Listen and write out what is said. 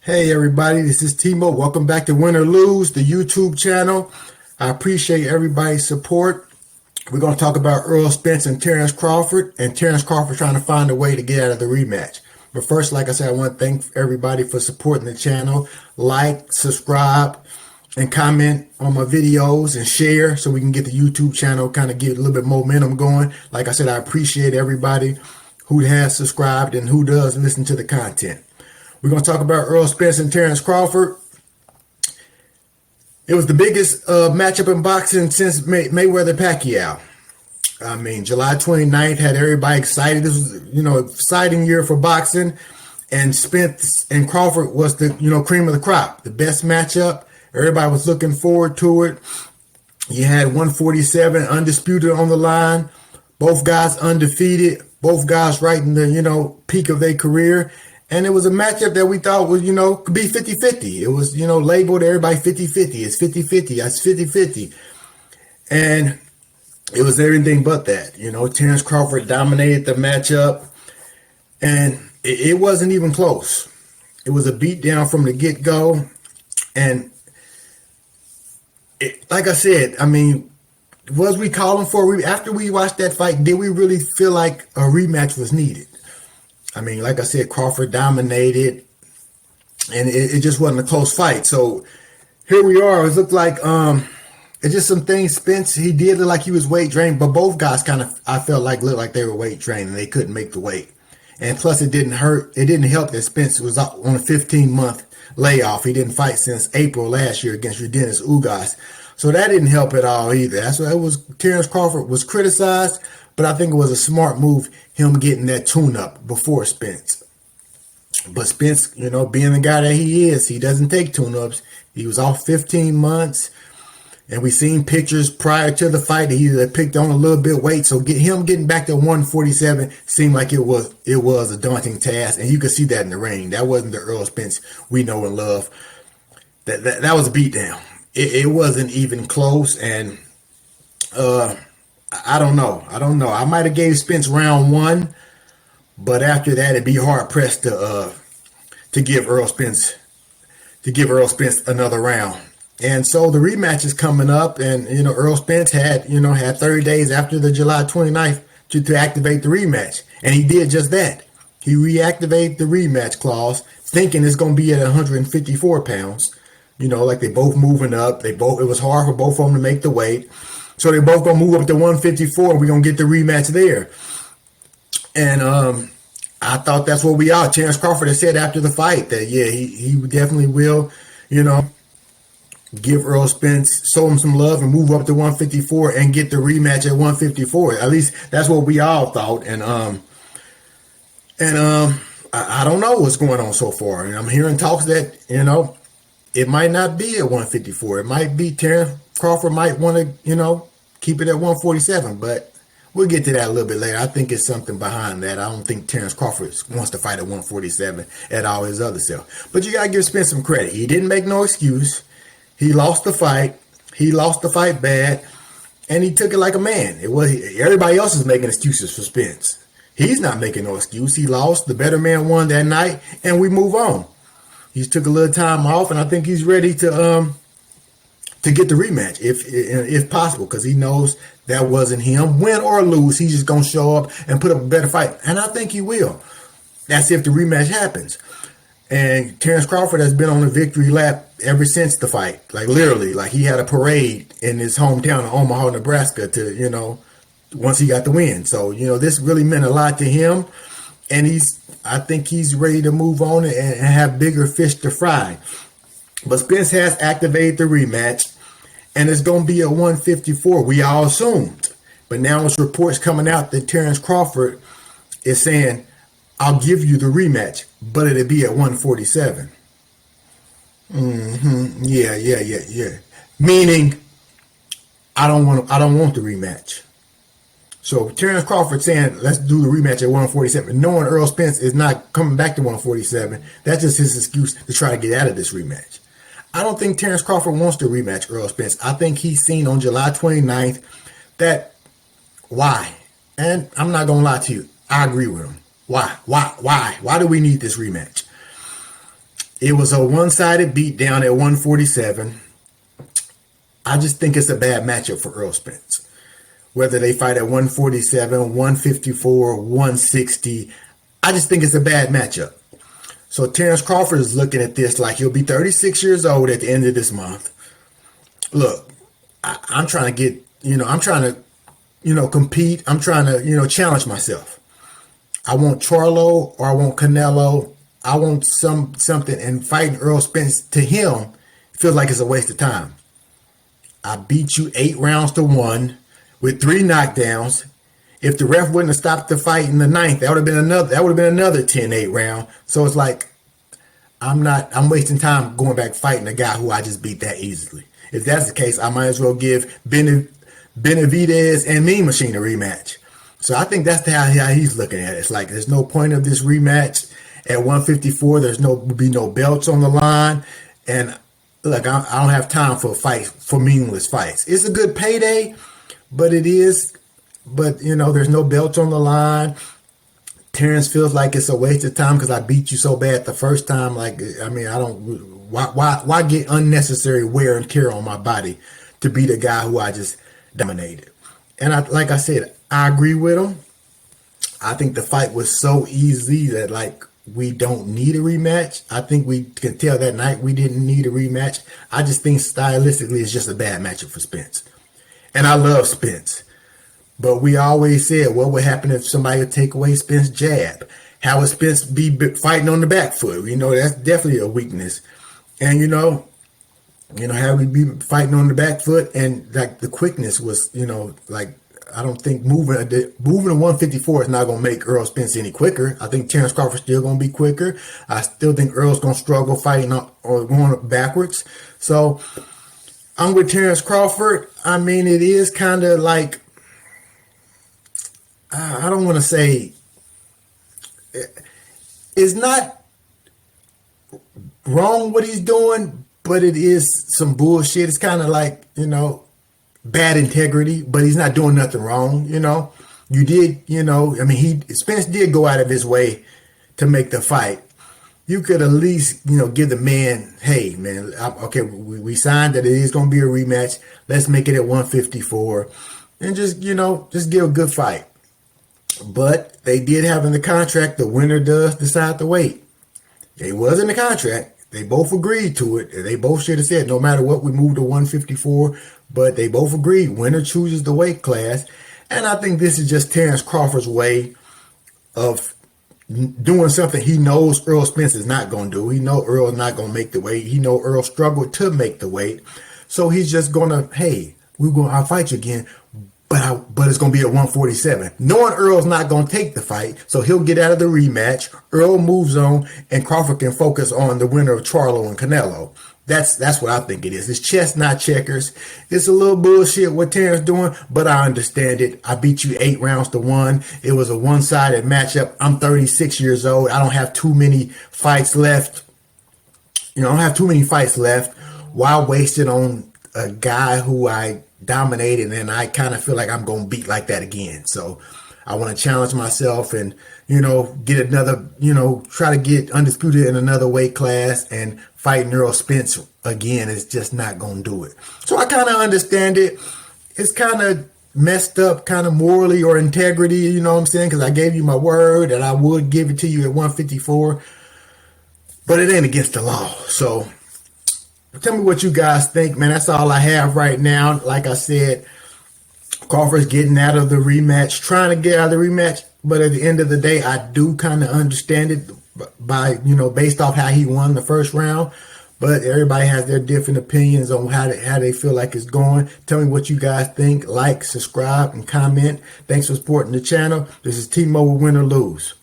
Hey everybody, this is Timo. Welcome back to Win or Lose, the YouTube channel. I appreciate everybody's support. We're going to talk about Errol Spence and Terence Crawford, and Terence Crawford trying to find a way to get out of the rematch. But first, like I said, I want to thank everybody for supporting the channel. Like, subscribe, and comment on my videos and share so we can get the YouTube channel kind of get a little bit momentum going. Like I said, I appreciate everybody who has subscribed and who does listen to the content. We're going to talk about Errol Spence and Terence Crawford. It was the biggest matchup in boxing since Mayweather-Pacquiao. I mean, July 29th had everybody excited. This was, exciting year for boxing. And Spence and Crawford was the, cream of the crop. The best matchup. Everybody was looking forward to it. You had 147 undisputed on the line. Both guys undefeated. Both guys right in the, peak of their career. And it was a matchup that we thought was, could be 50-50. It was, labeled everybody 50-50. It's 50-50. That's 50-50. And it was everything but that. Terence Crawford dominated the matchup. And it wasn't even close. It was a beatdown from the get-go. And like I said, I mean, was we calling for after we watched that fight, did we really feel like a rematch was needed? I mean, like I said, Crawford dominated, and it just wasn't a close fight. So here we are. It looked like it's just some things Spence, he did look like he was weight drained, but both guys kind of, I felt like, looked like they were weight drained and they couldn't make the weight. And plus it didn't help that Spence was on a 15-month layoff. He didn't fight since April last year against Dennis Ugas. So that didn't help at all either. That's why it was. Terence Crawford was criticized, but I think it was a smart move, him getting that tune-up before Spence. But Spence, being the guy that he is, he doesn't take tune-ups. He was off 15 months, and we seen pictures prior to the fight that he had picked on a little bit weight. So him getting back to 147 seemed like it was a daunting task, and you could see that in the ring. That wasn't the Errol Spence we know and love. That was a beatdown. It wasn't even close, and I don't know. I might have gave Spence round one, but after that, it'd be hard pressed to give Errol Spence another round. And so the rematch is coming up, and Errol Spence had 30 days after the July 29th to activate the rematch, and he did just that. He reactivated the rematch clause, thinking it's going to be at 154 pounds. Like they both moving up. It was hard for both of them to make the weight. So they both gonna move up to 154. We're gonna get the rematch there. And I thought that's what we are. Terence Crawford has said after the fight that he definitely will, give Errol Spence, show him some love and move up to 154 and get the rematch at 154. At least that's what we all thought. And I don't know what's going on so far. And I'm hearing talks that, it might not be at 154. It might be Terence Crawford might want to, keep it at 147, but we'll get to that a little bit later. I think it's something behind that. I don't think Terence Crawford wants to fight at 147 at all his other self. But you got to give Spence some credit. He didn't make no excuse. He lost the fight. He lost the fight bad, and he took it like a man. Everybody else is making excuses for Spence. He's not making no excuse. He lost. The better man won that night, and we move on. He's took a little time off, and I think he's ready to get the rematch if possible, because he knows that wasn't him. Win or lose, he's just gonna show up and put up a better fight, and I think he will. That's if the rematch happens. And Terence Crawford has been on a victory lap ever since the fight, like literally, like he had a parade in his hometown of Omaha, Nebraska, to once he got the win. So this really meant a lot to him, and I think he's ready to move on and have bigger fish to fry. But Spence has activated the rematch, and it's going to be at 154. We all assumed. But now it's reports coming out that Terence Crawford is saying, I'll give you the rematch, but it'll be at 147. Yeah. Meaning, I don't want the rematch. So Terence Crawford saying, let's do the rematch at 147, knowing Errol Spence is not coming back to 147. That's just his excuse to try to get out of this rematch. I don't think Terence Crawford wants to rematch Errol Spence. I think he's seen on July 29th that why? And I'm not going to lie to you. I agree with him. Why? Why do we need this rematch? It was a one-sided beatdown at 147. I just think it's a bad matchup for Errol Spence. Whether they fight at 147, 154, 160, I just think it's a bad matchup. So Terence Crawford is looking at this like he'll be 36 years old at the end of this month. Look, I'm trying to get, I'm trying to, compete. I'm trying to, challenge myself. I want Charlo or I want Canelo. I want something, and fighting Errol Spence to him feels like it's a waste of time. I beat you 8 rounds to 1 with 3 knockdowns. If the ref wouldn't have stopped the fight in the 9th, that would have been another 10-8 round. So it's like I'm wasting time going back fighting a guy who I just beat that easily. If that's the case, I might as well give Benavidez and Mean Machine a rematch. So I think that's how he's looking at it. It's like there's no point of this rematch at 154. Will be no belts on the line, and look, I don't have time for meaningless fights. It's a good payday, but there's no belts on the line. Terence feels like it's a waste of time because I beat you so bad the first time. Why get unnecessary wear and tear on my body to beat a guy who I just dominated? And like I said, I agree with him. I think the fight was so easy that we don't need a rematch. I think we can tell that night we didn't need a rematch. I just think stylistically it's just a bad matchup for Spence. And I love Spence. But we always said, what would happen if somebody would take away Spence's jab? How would Spence be fighting on the back foot? That's definitely a weakness. And, how we be fighting on the back foot, and the quickness was, I don't think moving to 154 is not going to make Errol Spence any quicker. I think Terence Crawford's still going to be quicker. I still think Errol's going to struggle fighting or going backwards. So I'm with Terence Crawford. It is kind of like, I don't want to say, it's not wrong what he's doing, but it is some bullshit. It's kind of like, bad integrity, but he's not doing nothing wrong. You did, Spence did go out of his way to make the fight. You could at least, give the man, hey, man, okay, we signed that it is going to be a rematch. Let's make it at 154 and just give a good fight. But they did have in the contract, the winner does decide to wait. It was in the contract. They both agreed to it. They both should have said, no matter what, we move to 154. But they both agreed, winner chooses the weight class. And I think this is just Terence Crawford's way of doing something he knows Errol Spence is not going to do. He knows Errol is not going to make the weight. He knows Errol struggled to make the weight. So he's just going to, hey, I'll fight you again. But it's going to be at 147. Knowing Earl's not going to take the fight, so he'll get out of the rematch. Earl moves on, and Crawford can focus on the winner of Charlo and Canelo. That's what I think it is. It's chess, not checkers. It's a little bullshit what Terence doing, but I understand it. I beat you 8 rounds to 1. It was a one-sided matchup. I'm 36 years old. I don't have too many fights left. I don't have too many fights left. Why waste it on a guy who I dominated, and I kind of feel like I'm going to beat like that again. So I want to challenge myself and, get another, try to get undisputed in another weight class, and fighting Errol Spence again is just not going to do it. So I kind of understand it. It's kind of messed up, kind of morally or integrity, you know what I'm saying? Because I gave you my word that I would give it to you at 154, but it ain't against the law. So tell me what you guys think, man. That's all I have right now. Like I said, Crawford's getting out of the rematch, trying to get out of the rematch. But at the end of the day, I do kind of understand it by, based off how he won the first round. But everybody has their different opinions on how they feel like it's going. Tell me what you guys think. Like, subscribe, and comment. Thanks for supporting the channel. This is T-Mo with Win or Lose.